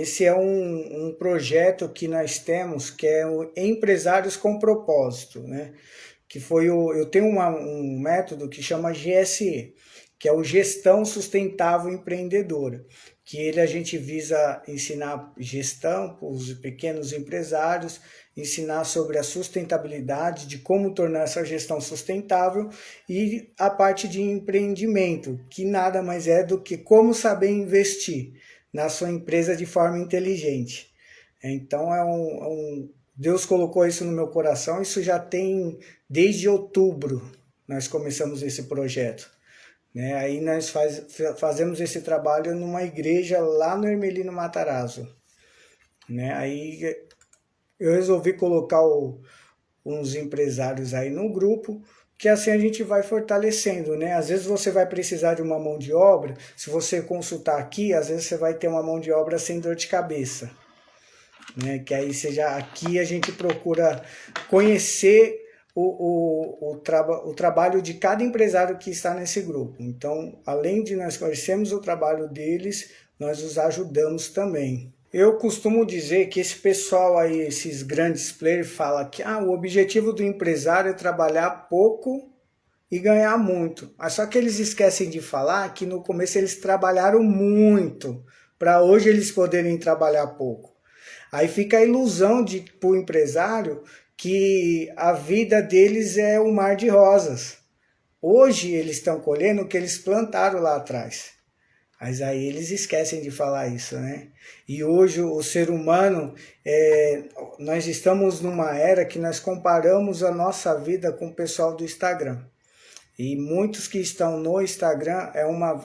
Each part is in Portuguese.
Esse é um projeto que nós temos, que é o Empresários com Propósito, né? Que foi eu tenho um método que chama GSE, que é o Gestão Sustentável Empreendedora, que ele a gente visa ensinar gestão para os pequenos empresários, ensinar sobre a sustentabilidade, de como tornar essa gestão sustentável e a parte de empreendimento, que nada mais é do que como saber investir na sua empresa de forma inteligente. Então Deus colocou isso no meu coração, isso já tem desde outubro nós começamos esse projeto. Né? Aí nós fazemos esse trabalho numa igreja lá no Hermelino Matarazzo. Né? Aí eu resolvi colocar uns empresários aí no grupo, que assim a gente vai fortalecendo, né? Às vezes você vai precisar de uma mão de obra, se você consultar aqui, às vezes você vai ter uma mão de obra sem dor de cabeça. Né? Que aí aqui a gente procura conhecer o trabalho de cada empresário que está nesse grupo. Então, além de nós conhecermos o trabalho deles, nós os ajudamos também. Eu costumo dizer que esse pessoal aí, esses grandes players, fala que o objetivo do empresário é trabalhar pouco e ganhar muito. Mas só que eles esquecem de falar que no começo eles trabalharam muito para hoje eles poderem trabalhar pouco. Aí fica a ilusão para o empresário que a vida deles é um mar de rosas. Hoje eles estão colhendo o que eles plantaram lá atrás. Mas aí eles esquecem de falar isso, né? E hoje o ser humano, nós estamos numa era que nós comparamos a nossa vida com o pessoal do Instagram. E muitos que estão no Instagram,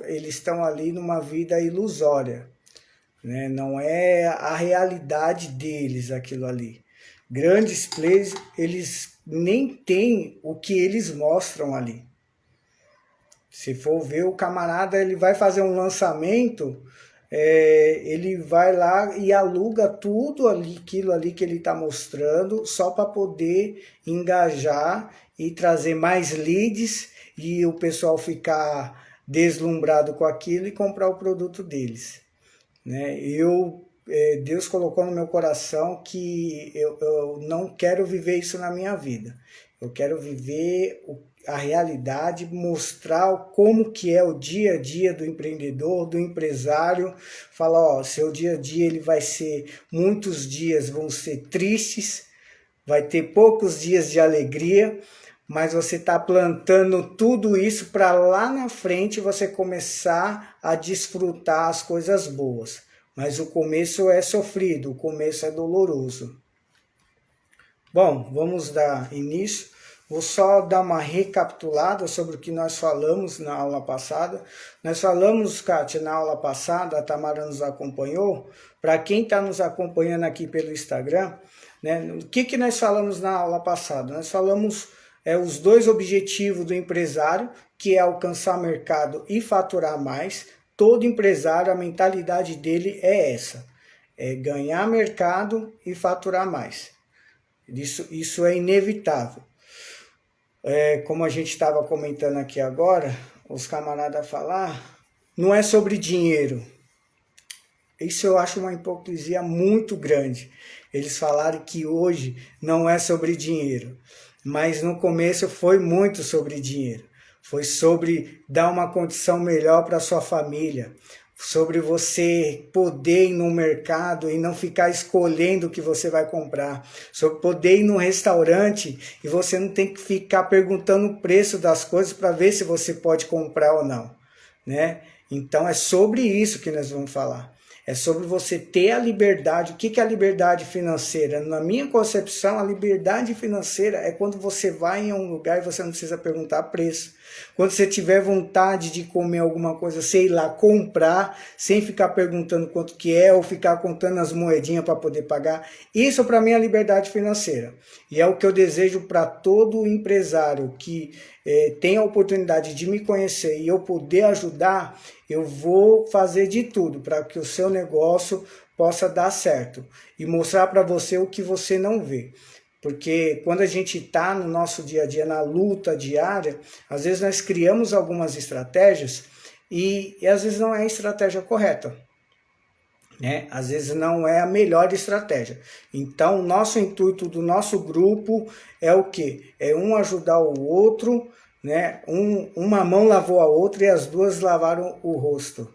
eles estão ali numa vida ilusória. Né? Não é a realidade deles aquilo ali. Grandes players, eles nem têm o que eles mostram ali. Se for ver o camarada, ele vai fazer um lançamento, ele vai lá e aluga tudo aquilo ali que ele está mostrando, só para poder engajar e trazer mais leads e o pessoal ficar deslumbrado com aquilo e comprar o produto deles. Né? Deus colocou no meu coração que eu não quero viver isso na minha vida. Eu quero viver a realidade, mostrar como que é o dia a dia do empreendedor, do empresário. Falar, seu dia a dia ele vai ser, muitos dias vão ser tristes, vai ter poucos dias de alegria, mas você está plantando tudo isso para lá na frente você começar a desfrutar as coisas boas. Mas o começo é sofrido, o começo é doloroso. Bom, vamos dar início. Vou só dar uma recapitulada sobre o que nós falamos na aula passada. Nós falamos, Kátia, na aula passada, a Tamara nos acompanhou. Para quem está nos acompanhando aqui pelo Instagram, né, o que nós falamos na aula passada? Nós falamos os dois objetivos do empresário, que é alcançar mercado e faturar mais. Todo empresário, a mentalidade dele é essa, é ganhar mercado e faturar mais. Isso é inevitável. Como a gente estava comentando aqui agora, os camaradas falar, não é sobre dinheiro. Isso eu acho uma hipocrisia muito grande. Eles falaram que hoje não é sobre dinheiro, mas no começo foi muito sobre dinheiro. Foi sobre dar uma condição melhor para sua família, sobre você poder ir no mercado e não ficar escolhendo o que você vai comprar, sobre poder ir num restaurante e você não tem que ficar perguntando o preço das coisas para ver se você pode comprar ou não, né? Então é sobre isso que nós vamos falar. É sobre você ter a liberdade. O que é a liberdade financeira? Na minha concepção, a liberdade financeira é quando você vai em um lugar e você não precisa perguntar preço. Quando você tiver vontade de comer alguma coisa, sei lá, comprar, sem ficar perguntando quanto que é ou ficar contando as moedinhas para poder pagar. Isso para mim é a liberdade financeira. E é o que eu desejo para todo empresário que tem a oportunidade de me conhecer e eu poder ajudar. Eu vou fazer de tudo para que o seu negócio possa dar certo e mostrar para você o que você não vê. Porque quando a gente está no nosso dia a dia, na luta diária, às vezes nós criamos algumas estratégias e às vezes não é a estratégia correta. né? Às vezes não é a melhor estratégia. Então, o nosso intuito do nosso grupo é o quê? É um ajudar o outro, né? Uma mão lavou a outra e as duas lavaram o rosto.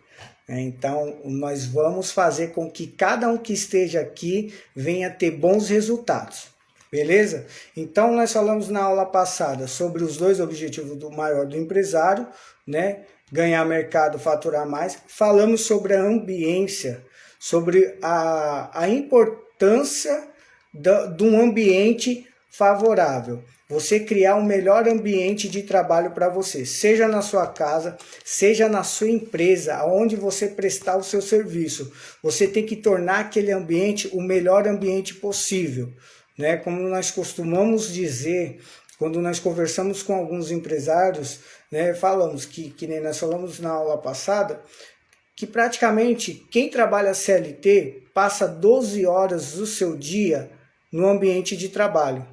Então, nós vamos fazer com que cada um que esteja aqui venha ter bons resultados. Beleza? Então, nós falamos na aula passada sobre os dois objetivos do maior do empresário, né? Ganhar mercado, faturar mais. Falamos sobre a ambiência, sobre a importância de um ambiente favorável. Você criar um melhor ambiente de trabalho para você, seja na sua casa, seja na sua empresa, onde você prestar o seu serviço. Você tem que tornar aquele ambiente o melhor ambiente possível, né? Como nós costumamos dizer, quando nós conversamos com alguns empresários, né, falamos que nem nós falamos na aula passada, que praticamente quem trabalha CLT passa 12 horas do seu dia no ambiente de trabalho.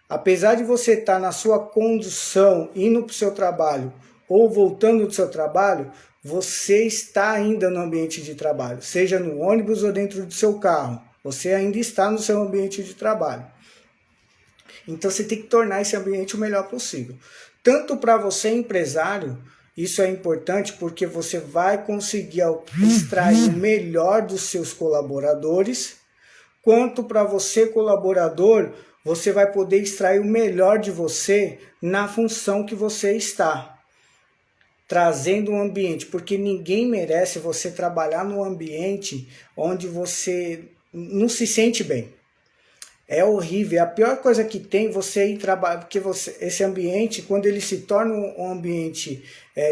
Apesar de você estar na sua condução, indo para o seu trabalho ou voltando do seu trabalho, você está ainda no ambiente de trabalho, seja no ônibus ou dentro do seu carro. Você ainda está no seu ambiente de trabalho. Então você tem que tornar esse ambiente o melhor possível. Tanto para você, empresário, isso é importante porque você vai conseguir extrair o melhor dos seus colaboradores, quanto para você, colaborador, você vai poder extrair o melhor de você na função que você está, trazendo um ambiente, porque ninguém merece você trabalhar num ambiente onde você não se sente bem. É horrível, é a pior coisa que tem você ir trabalhar, porque esse ambiente, quando ele se torna um ambiente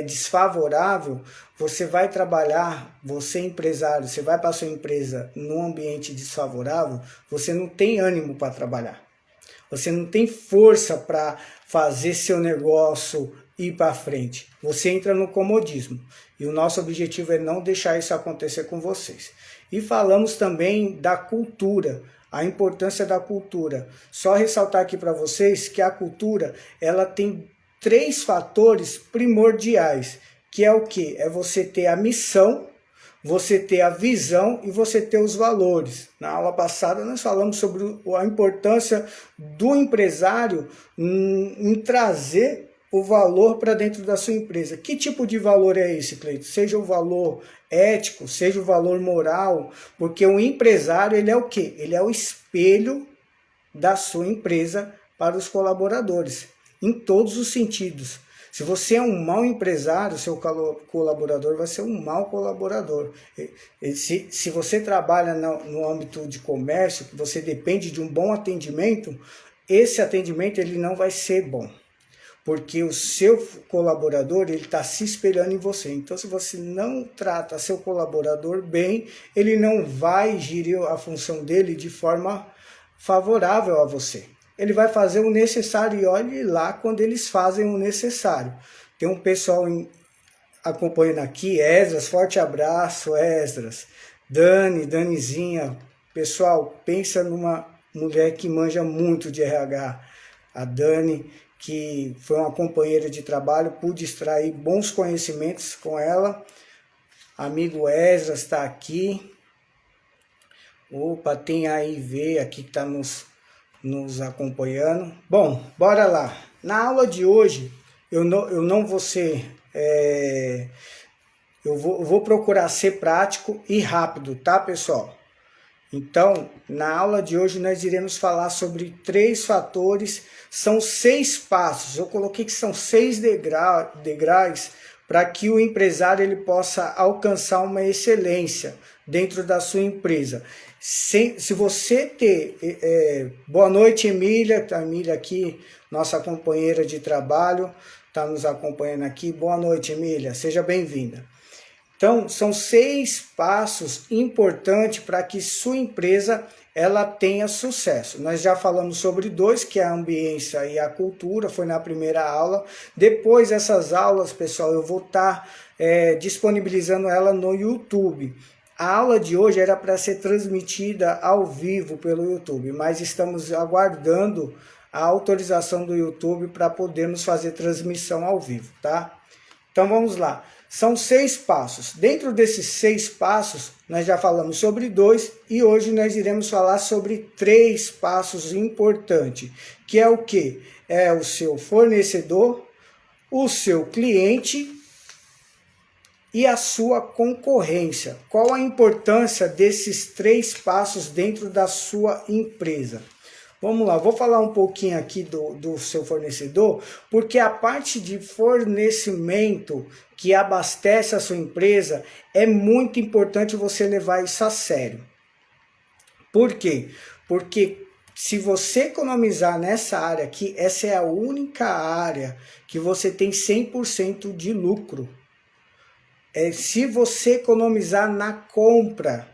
desfavorável, você vai trabalhar, você empresário, você vai para a sua empresa num ambiente desfavorável, você não tem ânimo para trabalhar. Você não tem força para fazer seu negócio ir para frente. Você entra no comodismo. E o nosso objetivo é não deixar isso acontecer com vocês. E falamos também da cultura, a importância da cultura. Só ressaltar aqui para vocês que a cultura, ela tem 3 fatores primordiais, que é o quê? É você ter a missão, você ter a visão e você ter os valores. Na aula passada nós falamos sobre a importância do empresário em trazer o valor para dentro da sua empresa. Que tipo de valor é esse, Cleito? Seja o valor ético, seja o valor moral, porque o empresário, ele é o quê? Ele é o espelho da sua empresa para os colaboradores, em todos os sentidos. Se você é um mau empresário, seu colaborador vai ser um mau colaborador. Se você trabalha no âmbito de comércio, que você depende de um bom atendimento, esse atendimento ele não vai ser bom. Porque o seu colaborador ele está se espelhando em você. Então, se você não trata seu colaborador bem, ele não vai gerir a função dele de forma favorável a você. Ele vai fazer o necessário e olhe lá quando eles fazem o necessário. Tem um pessoal acompanhando aqui, Esdras, forte abraço, Esdras. Danizinha, pessoal, pensa numa mulher que manja muito de RH. A Dani, que foi uma companheira de trabalho, pude extrair bons conhecimentos com ela. Amigo Esdras está aqui. Opa, tem a IV aqui que está nos acompanhando. Bom, bora lá. Na aula de hoje, eu não vou ser... eu vou procurar ser prático e rápido, tá, pessoal? Então, na aula de hoje, nós iremos falar sobre 3 fatores, são 6 passos. Eu coloquei que são 6 degraus para que o empresário ele possa alcançar uma excelência dentro da sua empresa. Se você ter... boa noite, Emília. A Emília aqui, nossa companheira de trabalho, está nos acompanhando aqui. Boa noite, Emília. Seja bem-vinda. Então, são 6 passos importantes para que sua empresa ela tenha sucesso. Nós já falamos sobre 2, que é a ambiência e a cultura, foi na primeira aula. Depois dessas aulas, pessoal, eu vou estar disponibilizando ela no YouTube. A aula de hoje era para ser transmitida ao vivo pelo YouTube, mas estamos aguardando a autorização do YouTube para podermos fazer transmissão ao vivo, tá? Então vamos lá. São 6 passos. Dentro desses 6 passos, nós já falamos sobre 2 e hoje nós iremos falar sobre 3 passos importantes, que é o quê? É o seu fornecedor, o seu cliente e a sua concorrência. Qual a importância desses 3 passos dentro da sua empresa? Vamos lá, vou falar um pouquinho aqui do seu fornecedor, porque a parte de fornecimento que abastece a sua empresa é muito importante você levar isso a sério. Por quê? Porque se você economizar nessa área aqui, essa é a única área que você tem 100% de lucro. Se você economizar na compra,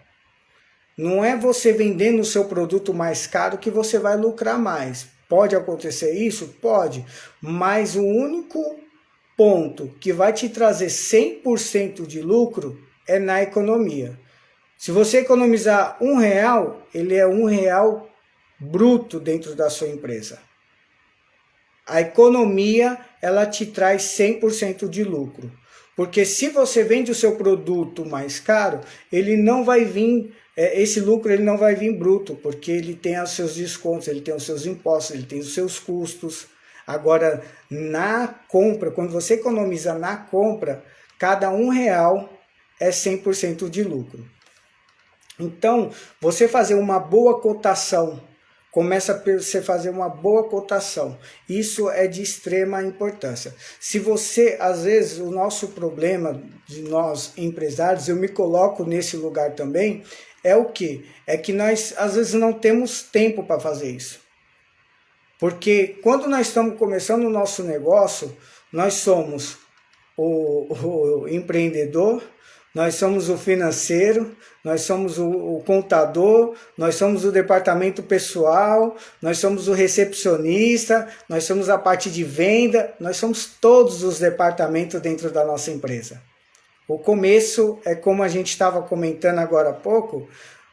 não é você vendendo o seu produto mais caro que você vai lucrar mais. Pode acontecer isso? Pode. Mas o único ponto que vai te trazer 100% de lucro é na economia. Se você economizar R$1, ele é R$1 bruto dentro da sua empresa. A economia, ela te traz 100% de lucro. Porque se você vende o seu produto mais caro, ele não vai vir... esse lucro ele não vai vir bruto, porque ele tem os seus descontos, ele tem os seus impostos, ele tem os seus custos. Agora, na compra, quando você economiza na compra, cada R$1 é 100% de lucro. Então, você fazer uma boa cotação, começa a você fazer uma boa cotação. Isso é de extrema importância. Se você, às vezes, o nosso problema de nós empresários, eu me coloco nesse lugar também, é o quê? É que nós, às vezes, não temos tempo para fazer isso. Porque quando nós estamos começando o nosso negócio, nós somos o empreendedor, nós somos o financeiro, nós somos o contador, nós somos o departamento pessoal, nós somos o recepcionista, nós somos a parte de venda, nós somos todos os departamentos dentro da nossa empresa. O começo é como a gente estava comentando agora há pouco,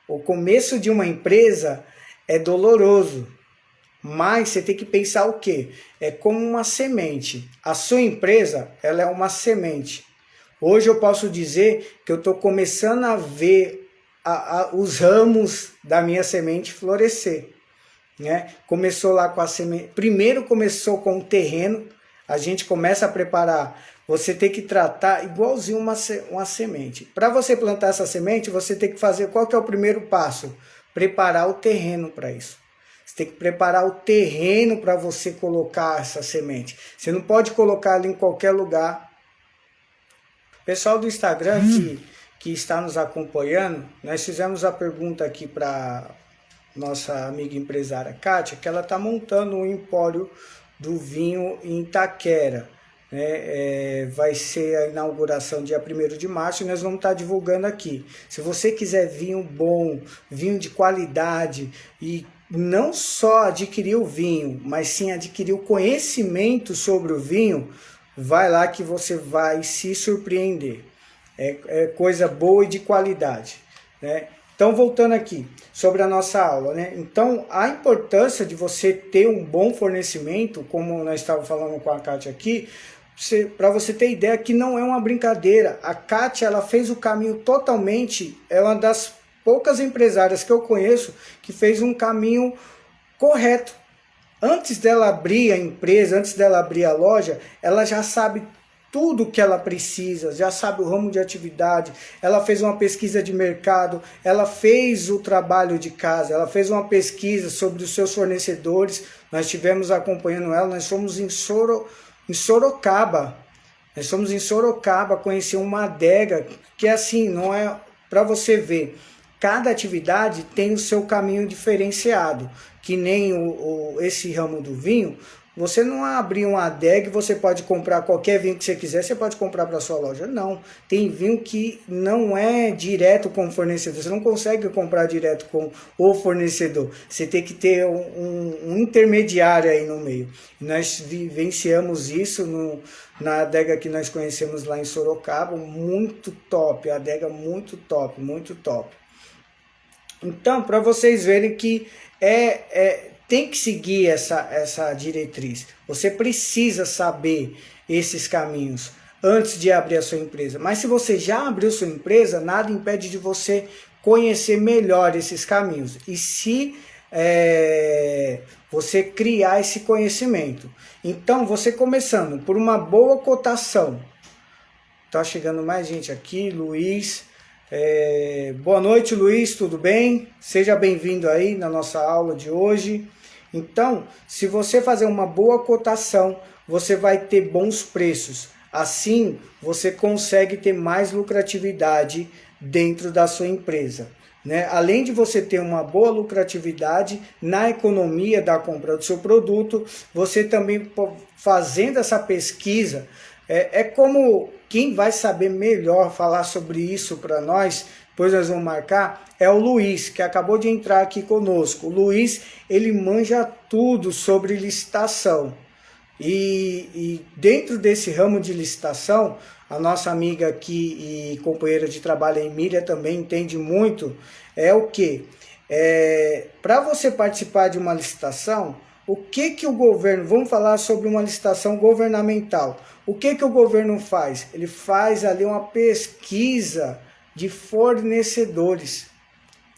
o começo de uma empresa é doloroso, mas você tem que pensar o quê? É como uma semente. A sua empresa, ela é uma semente. Hoje eu posso dizer que eu estou começando a ver os ramos da minha semente florescer, né? Começou lá com a semente. Primeiro começou com o terreno, a gente começa a preparar. Você tem que tratar igualzinho uma semente. Para você plantar essa semente, você tem que fazer, qual que é o primeiro passo? Preparar o terreno para isso. Você tem que preparar o terreno para você colocar essa semente. Você não pode colocar ali em qualquer lugar. Pessoal do Instagram que está nos acompanhando, nós fizemos a pergunta aqui para nossa amiga empresária Kátia, que ela está montando um empório do vinho em Itaquera. Vai ser a inauguração dia 1º de março e nós vamos estar divulgando aqui. Se você quiser vinho bom, vinho de qualidade e não só adquirir o vinho, mas sim adquirir o conhecimento sobre o vinho, vai lá que você vai se surpreender. É coisa boa e de qualidade, né? Então, voltando aqui sobre a nossa aula, né? Então, a importância de você ter um bom fornecimento, como nós estávamos falando com a Kátia aqui, para você ter ideia que não é uma brincadeira. A Kátia, ela fez o caminho totalmente, é uma das poucas empresárias que eu conheço que fez um caminho correto. Antes dela abrir a empresa, antes dela abrir a loja, ela já sabe tudo o que ela precisa, já sabe o ramo de atividade, ela fez uma pesquisa de mercado, ela fez o trabalho de casa, ela fez uma pesquisa sobre os seus fornecedores, nós estivemos acompanhando ela, nós fomos em Sorocaba, conhecer uma adega, que assim, não é para você ver, cada atividade tem o seu caminho diferenciado, que nem esse ramo do vinho. Você não abrir uma adega e você pode comprar qualquer vinho que você quiser, você pode comprar para sua loja. Não, tem vinho que não é direto com o fornecedor, você não consegue comprar direto com o fornecedor, você tem que ter um intermediário aí no meio. Nós vivenciamos isso na adega que nós conhecemos lá em Sorocaba, muito top, a adega muito top, muito top. Então, para vocês verem que tem que seguir essa diretriz. Você precisa saber esses caminhos. antes de abrir a sua empresa. Mas se você já abriu sua empresa, nada impede de você conhecer melhor esses caminhos. E se você criar esse conhecimento. Então, você começando por uma boa cotação. Tá chegando mais gente aqui, Luiz. Boa noite, Luiz, tudo bem? Seja bem-vindo aí na nossa aula de hoje. Então, se você fazer uma boa cotação, você vai ter bons preços. Assim, você consegue ter mais lucratividade dentro da sua empresa. Né? Além de você ter uma boa lucratividade na economia da compra do seu produto, você também fazendo essa pesquisa, como quem vai saber melhor falar sobre isso para nós, pois nós vamos marcar, é o Luiz, que acabou de entrar aqui conosco. O Luiz, ele manja tudo sobre licitação. E dentro desse ramo de licitação, a nossa amiga aqui e companheira de trabalho, a Emília, também entende muito, o que? Para você participar de uma licitação, o que o governo, vamos falar sobre uma licitação governamental, o que o governo faz? Ele faz ali uma pesquisa de fornecedores.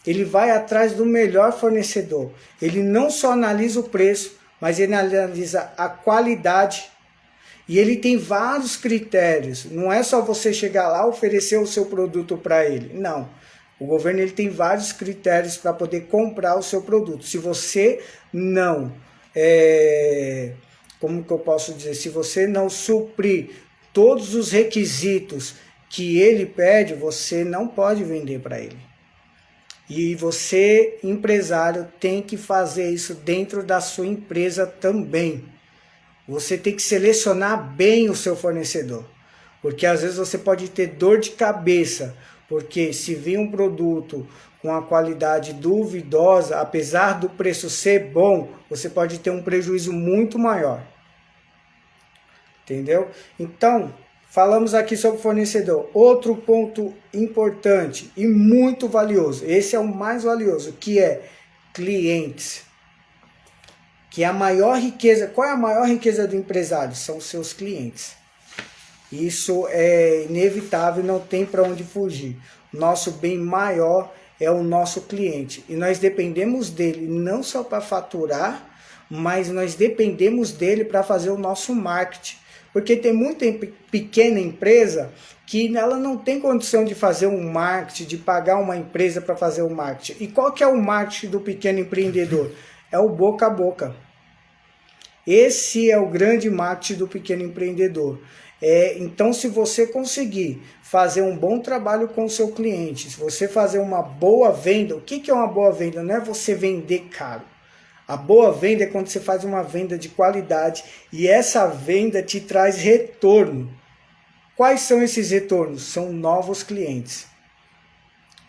Ele vai atrás do melhor fornecedor. Ele não só analisa o preço, mas ele analisa a qualidade e ele tem vários critérios. Não é só você chegar lá e oferecer o seu produto para ele. Não. O governo ele tem vários critérios para poder comprar o seu produto. Se você não, como que eu posso dizer? Se você não suprir todos os requisitos que ele pede, você não pode vender para ele. E você, empresário, tem que fazer isso dentro da sua empresa também. Você tem que selecionar bem o seu fornecedor. Porque às vezes você pode ter dor de cabeça. Porque se vir um produto com a qualidade duvidosa, apesar do preço ser bom, você pode ter um prejuízo muito maior. Entendeu? Então, falamos aqui sobre fornecedor. Outro ponto importante e muito valioso, esse é o mais valioso, que é clientes. Que é a maior riqueza. Qual é a maior riqueza do empresário? São os seus clientes. Isso é inevitável, não tem para onde fugir. Nosso bem maior é o nosso cliente. E nós dependemos dele não só para faturar, mas nós dependemos dele para fazer o nosso marketing. Porque tem muita pequena empresa que ela não tem condição de fazer um marketing, de pagar uma empresa para fazer o marketing. E qual que é o marketing do pequeno empreendedor? É o boca a boca. Esse é o grande marketing do pequeno empreendedor. Então, se você conseguir fazer um bom trabalho com o seu cliente, se você fazer uma boa venda, o que é uma boa venda? Não é você vender caro. A boa venda é quando você faz uma venda de qualidade e essa venda te traz retorno. Quais são esses retornos? São novos clientes.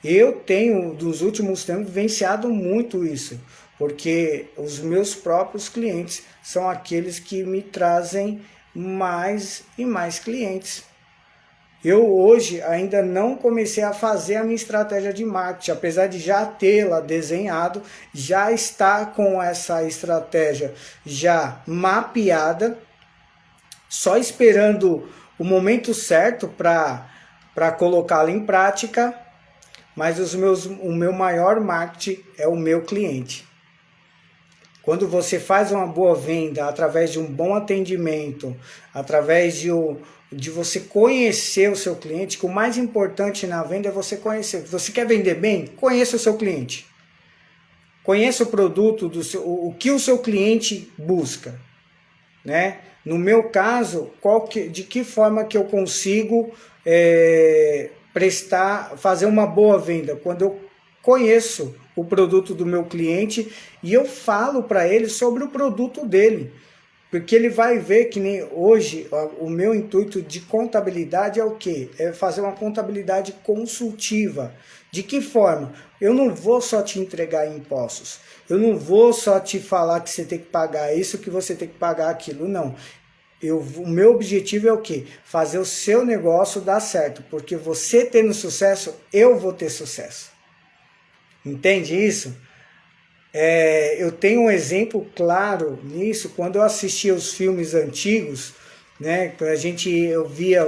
Eu tenho, nos últimos tempos, vivenciado muito isso, porque os meus próprios clientes são aqueles que me trazem mais e mais clientes. Eu hoje ainda não comecei a fazer a minha estratégia de marketing, apesar de já tê-la desenhado, já estar com essa estratégia já mapeada, só esperando o momento certo para colocá-la em prática, mas o meu maior marketing é o meu cliente. Quando você faz uma boa venda através de um bom atendimento, através de você conhecer o seu cliente, que o mais importante na venda é você conhecer. Você quer vender bem? Conheça o seu cliente. Conheça o produto, o que o seu cliente busca. Né? No meu caso, de que forma que eu consigo fazer uma boa venda? Quando eu conheço o produto do meu cliente e eu falo para ele sobre o produto dele. Porque ele vai ver que nem hoje, o meu intuito de contabilidade é o quê? É fazer uma contabilidade consultiva. De que forma? Eu não vou só te entregar impostos. Eu não vou só te falar que você tem que pagar isso, que você tem que pagar aquilo. Não. O meu objetivo é o quê? Fazer o seu negócio dar certo. Porque você tendo sucesso, eu vou ter sucesso. Entende isso? Eu tenho um exemplo claro nisso. Quando eu assistia os filmes antigos, né? Eu via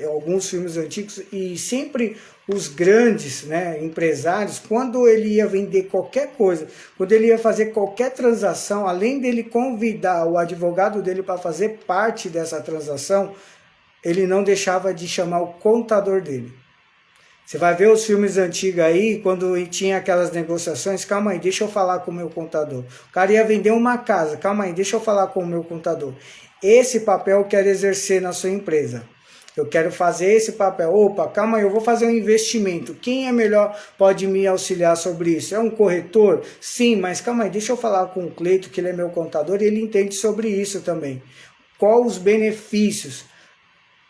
alguns filmes antigos e sempre os grandes, né, empresários, quando ele ia vender qualquer coisa, quando ele ia fazer qualquer transação, além dele convidar o advogado dele para fazer parte dessa transação, ele não deixava de chamar o contador dele. Você vai ver os filmes antigos aí, quando tinha aquelas negociações, calma aí, deixa eu falar com o meu contador. O cara ia vender uma casa, calma aí, deixa eu falar com o meu contador. Esse papel eu quero exercer na sua empresa. Eu quero fazer esse papel. Opa, calma aí, eu vou fazer um investimento. Quem é melhor pode me auxiliar sobre isso? É um corretor? Sim, mas calma aí, deixa eu falar com o Cleito, que ele é meu contador, e ele entende sobre isso também. Quais os benefícios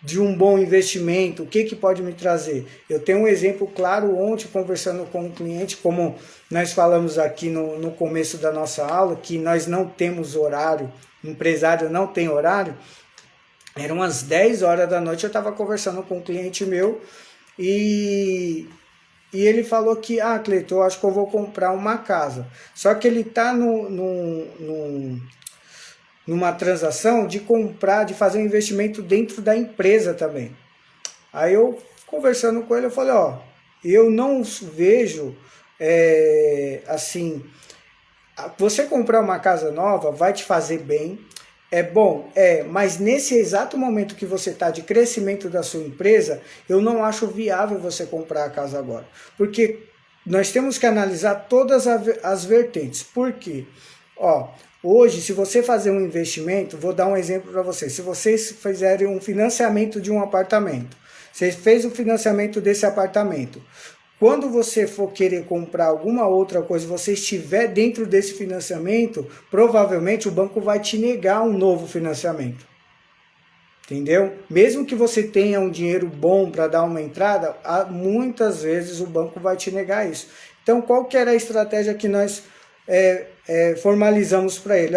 de um bom investimento, o que pode me trazer? Eu tenho um exemplo claro ontem, conversando com um cliente, como nós falamos aqui no começo da nossa aula, que nós não temos horário, empresário não tem horário. Eram umas 10 horas da noite, eu estava conversando com um cliente meu e ele falou que, Cleiton, eu acho que eu vou comprar uma casa. Só que ele está numa transação de comprar, de fazer um investimento dentro da empresa também. Aí eu, conversando com ele, eu falei, eu não vejo, assim, você comprar uma casa nova vai te fazer bem, é bom, mas nesse exato momento que você está de crescimento da sua empresa, eu não acho viável você comprar a casa agora. Porque nós temos que analisar todas as vertentes. Por quê? Hoje, se você fazer um investimento, vou dar um exemplo para vocês. Se vocês fizerem um financiamento de um apartamento, você fez o financiamento desse apartamento. Quando você for querer comprar alguma outra coisa, você estiver dentro desse financiamento, provavelmente o banco vai te negar um novo financiamento. Entendeu? Mesmo que você tenha um dinheiro bom para dar uma entrada, muitas vezes o banco vai te negar isso. Então, qual que era a estratégia que nós formalizamos para ele?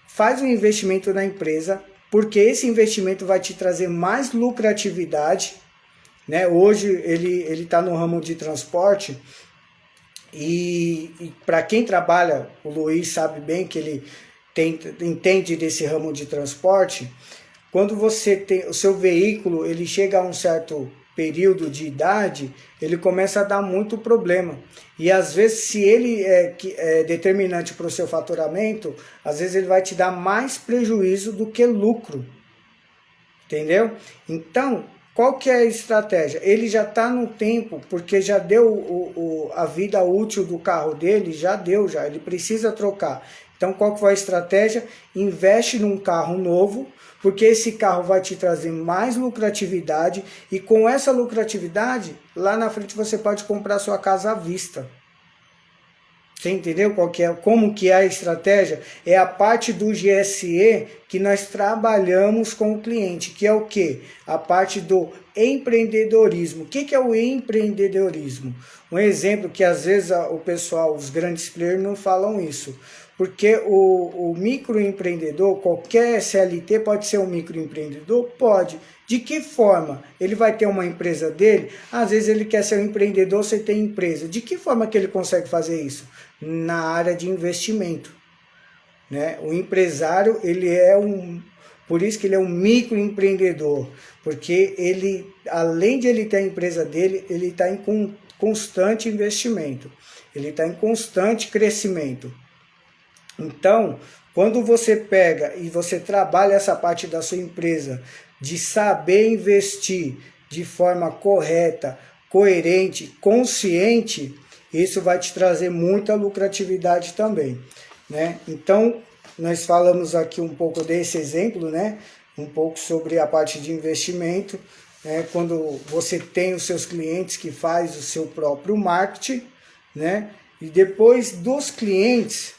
Faz um investimento na empresa, porque esse investimento vai te trazer mais lucratividade, né? Hoje ele está no ramo de transporte e para quem trabalha, o Luiz sabe bem que ele entende desse ramo de transporte. Quando você tem o seu veículo, ele chega a um certo período de idade, ele começa a dar muito problema. E às vezes, se ele é determinante para o seu faturamento, às vezes ele vai te dar mais prejuízo do que lucro. Entendeu? Então, qual que é a estratégia? Ele já está no tempo, porque já deu a vida útil do carro dele, já ele precisa trocar. Então, qual que foi a estratégia? Investe num carro novo, porque esse carro vai te trazer mais lucratividade e com essa lucratividade, lá na frente você pode comprar sua casa à vista. Você entendeu como que é a estratégia? É a parte do GSE que nós trabalhamos com o cliente, que é o quê? A parte do empreendedorismo. O que é o empreendedorismo? Um exemplo que às vezes o pessoal, os grandes players não falam isso. Porque o microempreendedor, qualquer CLT pode ser um microempreendedor? Pode. De que forma? Ele vai ter uma empresa dele? Às vezes ele quer ser um empreendedor sem ter empresa. De que forma que ele consegue fazer isso? Na área de investimento, né? O empresário, por isso que ele é um microempreendedor, porque ele, além de ele ter a empresa dele, ele está em constante investimento, ele está em constante crescimento. Então, quando você pega e você trabalha essa parte da sua empresa, de saber investir de forma correta, coerente, consciente, isso vai te trazer muita lucratividade também, né? Então, nós falamos aqui um pouco desse exemplo, né? Um pouco sobre a parte de investimento, né? Quando você tem os seus clientes que faz o seu próprio marketing, né? E depois dos clientes,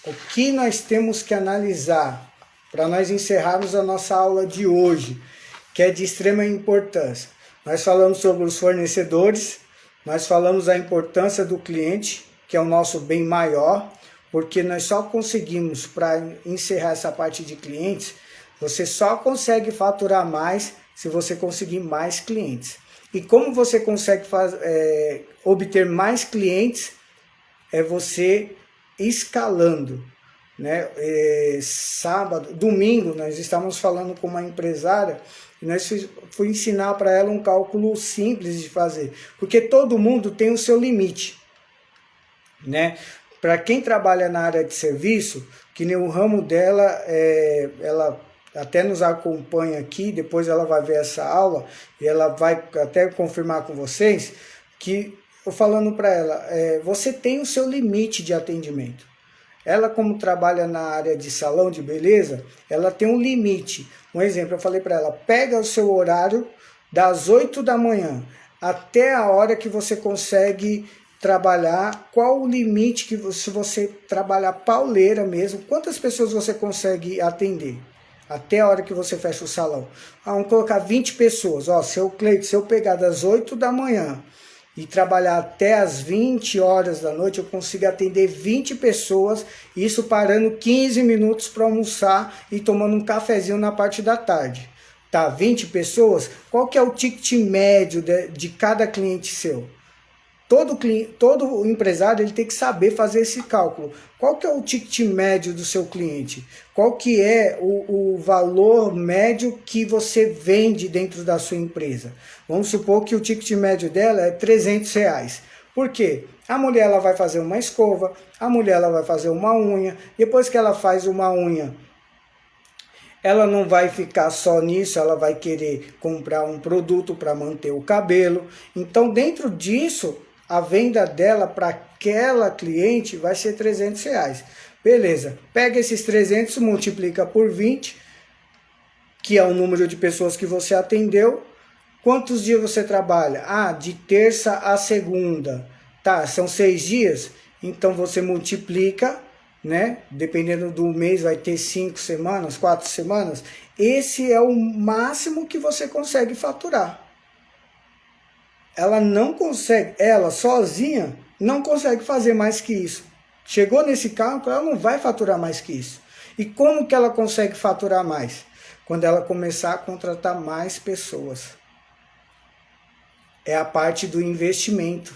o que nós temos que analisar para nós encerrarmos a nossa aula de hoje, que é de extrema importância. Nós falamos sobre os fornecedores, nós falamos a importância do cliente, que é o nosso bem maior, porque nós só conseguimos, para encerrar essa parte de clientes, você só consegue faturar mais se você conseguir mais clientes. E como você consegue obter mais clientes? É você escalando. né? Sábado, domingo, nós estávamos falando com uma empresária e nós fui ensinar para ela um cálculo simples de fazer, porque todo mundo tem o seu limite, né? Para quem trabalha na área de serviço, que nem o ramo dela, ela até nos acompanha aqui, depois ela vai ver essa aula e ela vai até confirmar com vocês que eu falando para ela, você tem o seu limite de atendimento. Ela, como trabalha na área de salão de beleza, ela tem um limite. Um exemplo, eu falei para ela, pega o seu horário das 8 da manhã até a hora que você consegue trabalhar, qual o limite que se você trabalhar pauleira mesmo, quantas pessoas você consegue atender? Até a hora que você fecha o salão. Vamos colocar 20 pessoas. Ó, se eu pegar das 8 da manhã e trabalhar até as 20 horas da noite, eu consigo atender 20 pessoas, isso parando 15 minutos para almoçar e tomando um cafezinho na parte da tarde. Tá, 20 pessoas? Qual que é o ticket médio de cada cliente seu? Todo empresário ele tem que saber fazer esse cálculo. Qual que é o ticket médio do seu cliente? Qual que é o valor médio que você vende dentro da sua empresa? Vamos supor que o ticket médio dela é R$300. Por quê? A mulher ela vai fazer uma escova, a mulher ela vai fazer uma unha, depois que ela faz uma unha, ela não vai ficar só nisso, ela vai querer comprar um produto para manter o cabelo. Então, dentro disso, a venda dela para aquela cliente vai ser R$300. Beleza, pega esses 300, multiplica por 20, que é o número de pessoas que você atendeu. Quantos dias você trabalha? Ah, de terça a segunda. Tá, são 6 dias? Então você multiplica, né? Dependendo do mês vai ter 5 semanas, 4 semanas. Esse é o máximo que você consegue faturar. Ela não consegue, ela sozinha não consegue fazer mais que isso. Chegou nesse cálculo, ela não vai faturar mais que isso. E como que ela consegue faturar mais? Quando ela começar a contratar mais pessoas. É a parte do investimento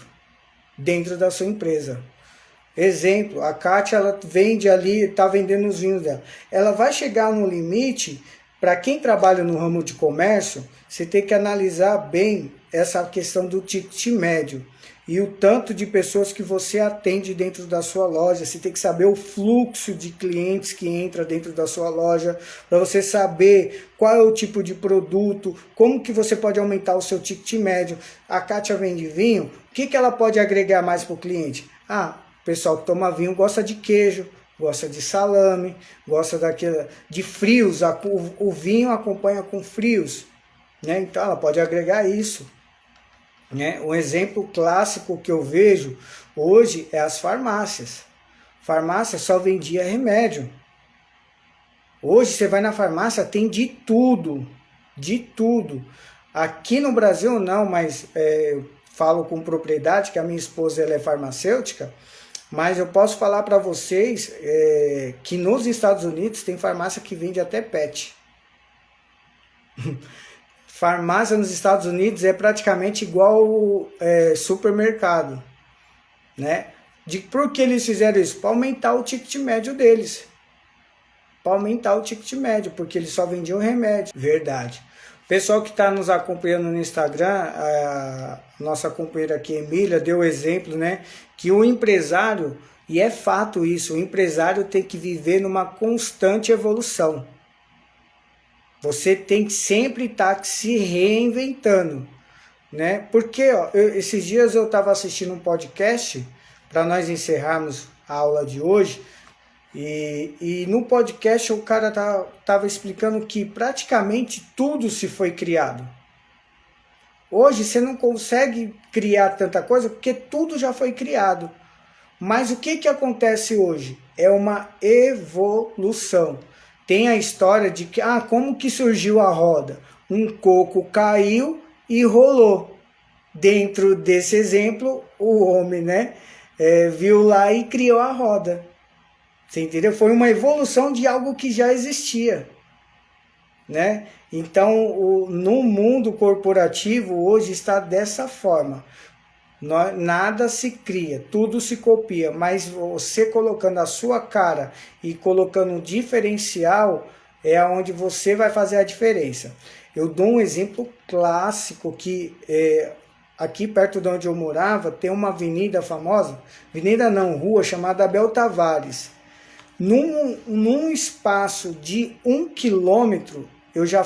dentro da sua empresa. Exemplo, a Kátia, ela vende ali, está vendendo os vinhos dela. Ela vai chegar no limite, para quem trabalha no ramo de comércio, você tem que analisar bem essa questão do ticket médio e o tanto de pessoas que você atende dentro da sua loja. Você tem que saber o fluxo de clientes que entra dentro da sua loja, para você saber qual é o tipo de produto, como que você pode aumentar o seu ticket médio. A Kátia vende vinho, o que ela pode agregar mais para o cliente? Ah, o pessoal que toma vinho gosta de queijo, gosta de salame, gosta de frios, o vinho acompanha com frios, né? Então ela pode agregar isso. Né? Um exemplo clássico que eu vejo hoje é as farmácias. Farmácia só vendia remédio. Hoje você vai na farmácia, tem de tudo, de tudo. Aqui no Brasil não, mas eu falo com propriedade que a minha esposa ela é farmacêutica, mas eu posso falar para vocês que nos Estados Unidos tem farmácia que vende até pet. Farmácia nos Estados Unidos é praticamente igual supermercado, né? Por que eles fizeram isso? Para aumentar o ticket médio deles. Para aumentar o ticket médio, porque eles só vendiam remédio. Verdade. Pessoal que está nos acompanhando no Instagram, a nossa companheira aqui, Emília, deu o exemplo, né? Que o empresário, e é fato isso, o empresário tem que viver numa constante evolução. Você tem que sempre estar se reinventando, né? Porque esses dias eu estava assistindo um podcast para nós encerrarmos a aula de hoje e no podcast o cara estava explicando que praticamente tudo se foi criado. Hoje você não consegue criar tanta coisa porque tudo já foi criado. Mas o que acontece hoje? É uma evolução. Tem a história de que, como que surgiu a roda? Um coco caiu e rolou. Dentro desse exemplo, o homem, né, viu lá e criou a roda. Você entendeu? Foi uma evolução de algo que já existia, né? Então, no mundo corporativo hoje está dessa forma. Nada se cria, tudo se copia, mas você colocando a sua cara e colocando um diferencial é onde você vai fazer a diferença. Eu dou um exemplo clássico que aqui perto de onde eu morava tem uma avenida famosa, avenida não, rua chamada Abel Tavares. Num espaço de 1 quilômetro, eu já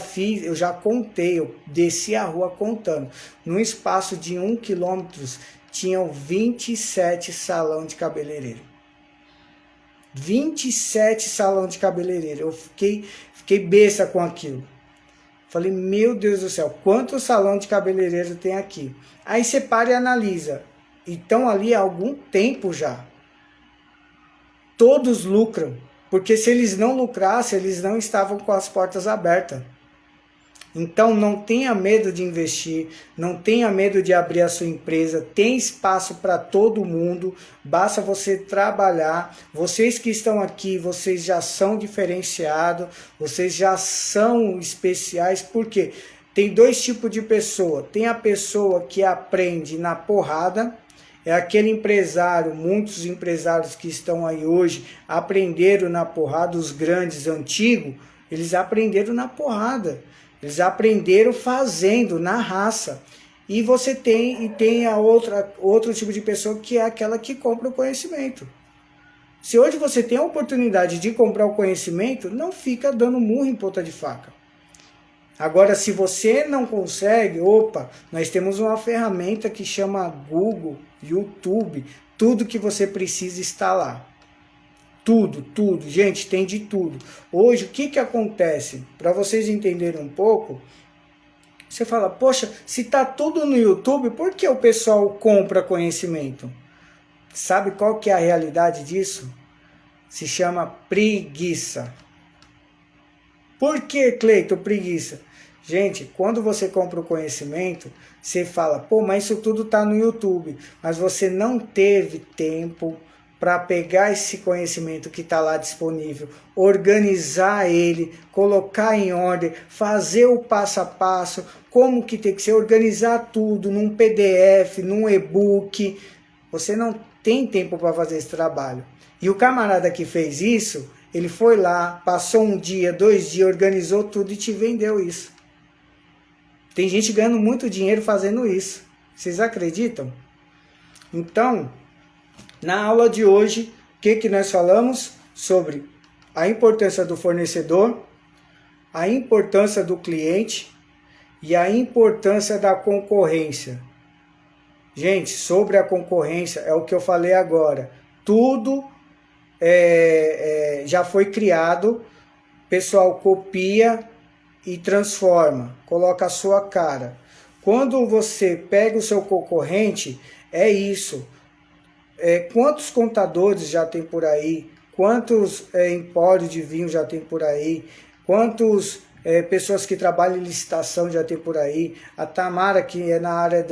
contei, eu desci a rua contando. Num espaço de 1 quilômetro, tinham 27 salões de cabeleireiro. 27 salões de cabeleireiro. Eu fiquei besta com aquilo. Falei, meu Deus do céu, quantos salões de cabeleireiro tem aqui? Aí você para e analisa. E estão ali há algum tempo já. Todos lucram. Porque se eles não lucrassem, eles não estavam com as portas abertas. Então não tenha medo de investir, não tenha medo de abrir a sua empresa, tem espaço para todo mundo, basta você trabalhar. Vocês que estão aqui, vocês já são diferenciados, vocês já são especiais, porque tem dois tipos de pessoa. Tem a pessoa que aprende na porrada, é aquele empresário, muitos empresários que estão aí hoje aprenderam na porrada, os grandes antigos, eles aprenderam na porrada. Eles aprenderam fazendo, na raça. E você tem outro tipo de pessoa que é aquela que compra o conhecimento. Se hoje você tem a oportunidade de comprar o conhecimento, não fica dando murro em ponta de faca. Agora, se você não consegue, nós temos uma ferramenta que chama Google, YouTube, tudo que você precisa está lá. Tudo, gente, tem de tudo. Hoje, o que acontece? Para vocês entenderem um pouco, você fala, poxa, se está tudo no YouTube, por que o pessoal compra conhecimento? Sabe qual que é a realidade disso? Se chama preguiça. Por que, Cleiton, preguiça? Gente, quando você compra o conhecimento, você fala, mas isso tudo está no YouTube. Mas você não teve tempo para pegar esse conhecimento que está lá disponível, organizar ele, colocar em ordem, fazer o passo a passo, como que tem que ser, organizar tudo num PDF, num e-book. Você não tem tempo para fazer esse trabalho. E o camarada que fez isso, ele foi lá, passou 1 dia, 2 dias, organizou tudo e te vendeu isso. Tem gente ganhando muito dinheiro fazendo isso. Vocês acreditam? Então, na aula de hoje, o que nós falamos? Sobre a importância do fornecedor, a importância do cliente e a importância da concorrência. Gente, sobre a concorrência, é o que eu falei agora. Tudo já foi criado, o pessoal copia e transforma, coloca a sua cara. Quando você pega o seu concorrente, é isso. Quantos contadores já tem por aí? Quantos empórios de vinho já tem por aí? Quantas pessoas que trabalham em licitação já tem por aí? A Tamara, que é na área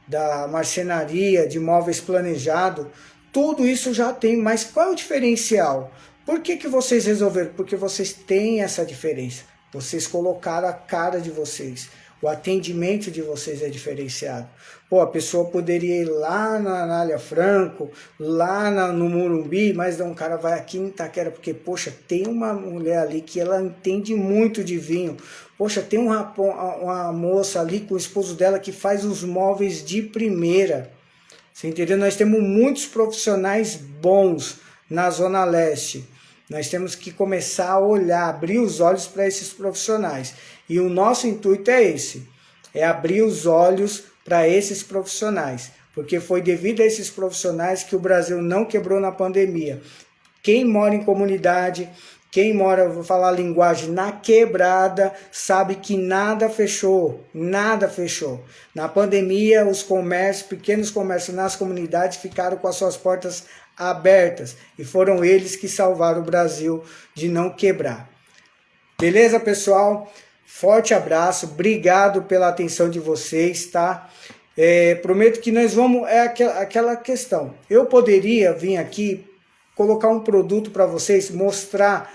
da marcenaria, de móveis planejados, tudo isso já tem. Mas qual é o diferencial? Por que vocês resolveram? Porque vocês têm essa diferença. Vocês colocaram a cara de vocês. O atendimento de vocês é diferenciado. A pessoa poderia ir lá na Anália Franco, lá no Morumbi, mas não, o cara vai aqui em Itaquera, porque, poxa, tem uma mulher ali que ela entende muito de vinho. Poxa, tem uma moça ali com o esposo dela que faz os móveis de primeira. Você entendeu? Nós temos muitos profissionais bons na Zona Leste. Nós temos que começar a olhar, abrir os olhos para esses profissionais. E o nosso intuito é esse, é abrir os olhos para esses profissionais. Porque foi devido a esses profissionais que o Brasil não quebrou na pandemia. Quem mora em comunidade, quem mora, vou falar a linguagem, na quebrada, sabe que nada fechou, nada fechou. Na pandemia, os comércios, pequenos comércios nas comunidades ficaram com as suas portas abertas. E foram eles que salvaram o Brasil de não quebrar. Beleza, pessoal? Forte abraço, obrigado pela atenção de vocês, tá? Prometo que nós vamos, aquela questão. Eu poderia vir aqui, colocar um produto para vocês, mostrar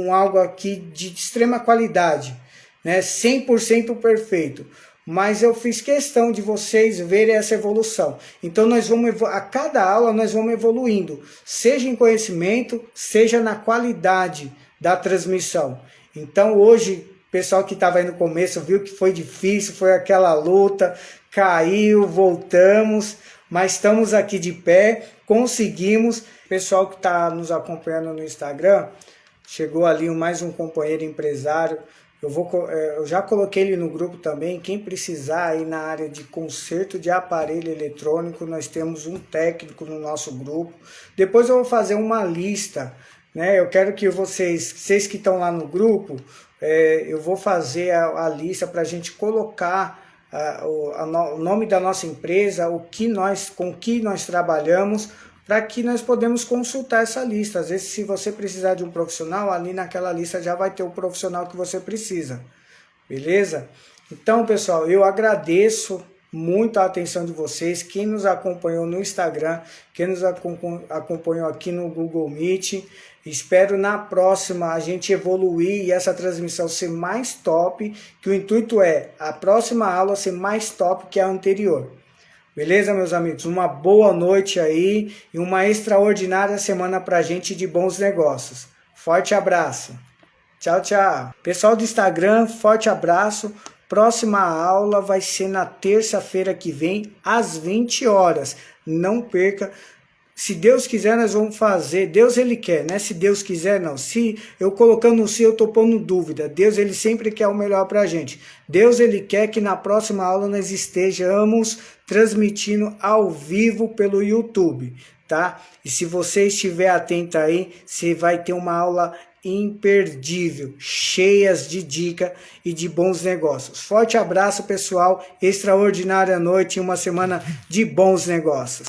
algo aqui de extrema qualidade, né? 100% perfeito. mas eu fiz questão de vocês verem essa evolução. Então nós vamos, a cada aula nós vamos evoluindo, seja em conhecimento, seja na qualidade da transmissão. Então hoje, o pessoal que estava aí no começo viu que foi difícil, foi aquela luta, caiu, voltamos, mas estamos aqui de pé, conseguimos. Pessoal que está nos acompanhando no Instagram, chegou ali mais um companheiro empresário. Eu já coloquei ele no grupo também. Quem precisar aí na área de conserto de aparelho eletrônico, nós temos um técnico no nosso grupo. Depois eu vou fazer uma lista, né? Eu quero que vocês que estão lá no grupo, eu vou fazer a lista para a gente colocar o nome da nossa empresa, com que nós trabalhamos, para que nós podemos consultar essa lista. Às vezes, se você precisar de um profissional, ali naquela lista já vai ter o profissional que você precisa. Beleza? Então, pessoal, eu agradeço muito a atenção de vocês, quem nos acompanhou no Instagram, quem nos acompanhou aqui no Google Meet. Espero na próxima a gente evoluir e essa transmissão ser mais top, que o intuito é a próxima aula ser mais top que a anterior. Beleza, meus amigos? Uma boa noite aí e uma extraordinária semana pra gente de bons negócios. Forte abraço. Tchau, tchau. Pessoal do Instagram, forte abraço. Próxima aula vai ser na terça-feira que vem, às 20 horas. Não perca. Se Deus quiser, nós vamos fazer. Deus, Ele quer, né? Se Deus quiser, não. Se eu colocando se, eu tô pondo dúvida. Deus, Ele sempre quer o melhor pra gente. Deus, Ele quer que na próxima aula nós estejamos transmitindo ao vivo pelo YouTube, tá? E se você estiver atento aí, você vai ter uma aula imperdível, cheias de dica e de bons negócios. Forte abraço, pessoal. Extraordinária noite e uma semana de bons negócios.